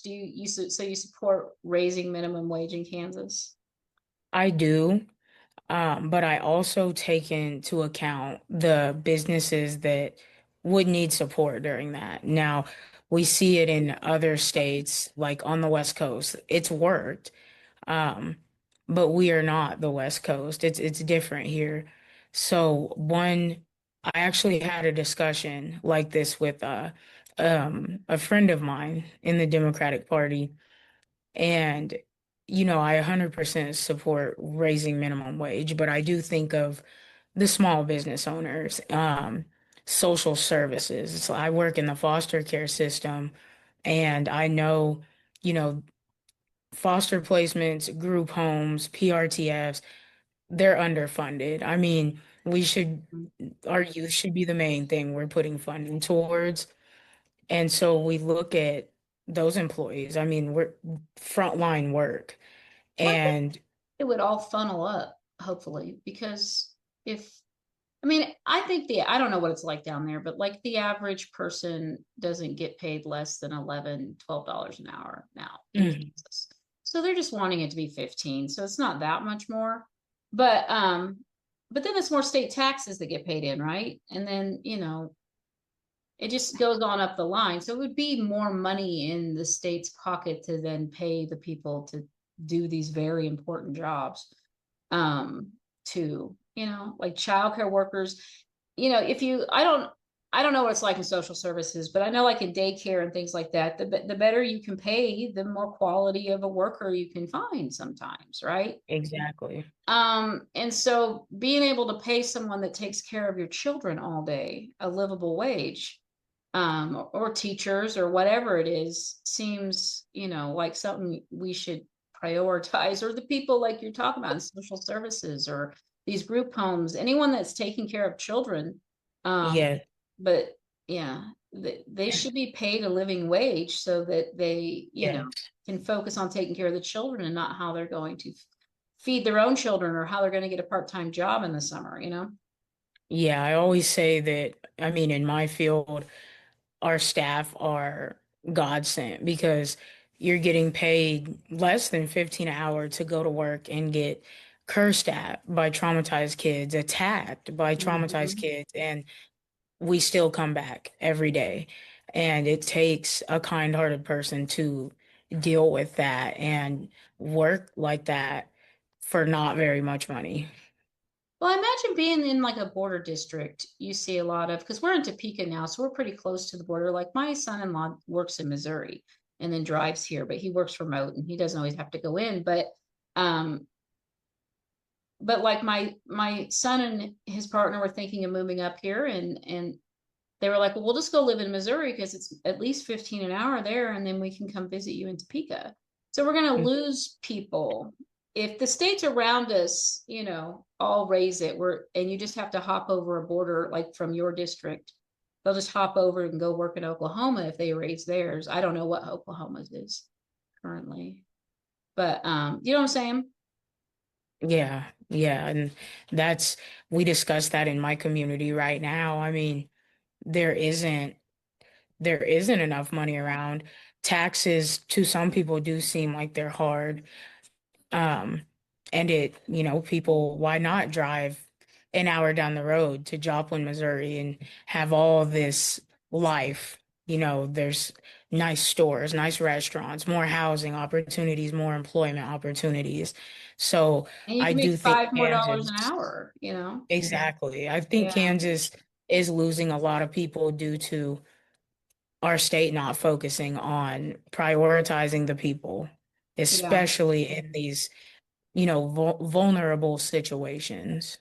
Do so you support raising minimum wage in Kansas? I do. But I also take into account the businesses that would need support during that. Now, we see it in other states, like on the West Coast. It's worked, um, but we are not the West Coast. It's different here. So I actually had a discussion like this with a friend of mine in the Democratic Party. And, I 100% support raising minimum wage, but I do think of the small business owners, social services. So I work in the foster care system, and I know, you know, foster placements, group homes, PRTFs, they're underfunded. I mean, our youth should be the main thing we're putting funding towards. And so we look at those employees. I mean, we're frontline work. Well, I think And it would all funnel up, hopefully, because if I mean, I think I don't know what it's like down there, but like the average person doesn't get paid less than 11, $12 an hour now in mm, Kansas. So they're just wanting it to be 15. So it's not that much more. But but then it's more state taxes that get paid in, right? And then, it just goes on up the line. So it would be more money in the state's pocket to then pay the people to do these very important jobs. To, like childcare workers, if you, I don't know what it's like in social services, but I know like in daycare and things like that, the better you can pay, the more quality of a worker you can find sometimes, right? exactly. And so being able to pay someone that takes care of your children all day a livable wage, or teachers or whatever it is, seems, like something we should prioritize, or the people like you're talking about in social services or these group homes, anyone that's taking care of children. Um, Yeah. but yeah, they should be paid a living wage so that they, Yes. can focus on taking care of the children and not how they're going to feed their own children or how they're going to get a part-time job in the summer. Yeah, I always say that, I mean, in my field, our staff are God sent because you're getting paid less than 15 an hour to go to work and get cursed at by traumatized kids, attacked by traumatized Mhm. kids, and we still come back every day. And it takes a kind-hearted person to deal with that and work like that for not very much money. Well, I imagine being in like a border district, you see a lot of, because we're in Topeka now, so we're pretty close to the border. Like my son-in-law works in Missouri and then drives here, but he works remote and he doesn't always have to go in. Um, but like my son and his partner were thinking of moving up here, and they were like, well, we'll just go live in Missouri because it's at least 15 an hour there, and then we can come visit you in Topeka. So we're going to lose people. If the states around us, all raise it, and you just have to hop over a border, like from your district, they'll just hop over and go work in Oklahoma if they raise theirs. I don't know what Oklahoma's is currently, but you know what I'm saying? Yeah, yeah, and that's we discuss that in my community right now. I mean, there isn't there isn't enough money around. Taxes to some people do seem like they're hard. Um, and people, why not drive an hour down the road to Joplin, Missouri and have all this life? There's nice stores, nice restaurants, more housing opportunities, more employment opportunities. So And you I can do make think $5 more an Kansas, hour. exactly. I think Yeah, Kansas is losing a lot of people due to our state not focusing on prioritizing the people, yeah. especially in these vulnerable situations.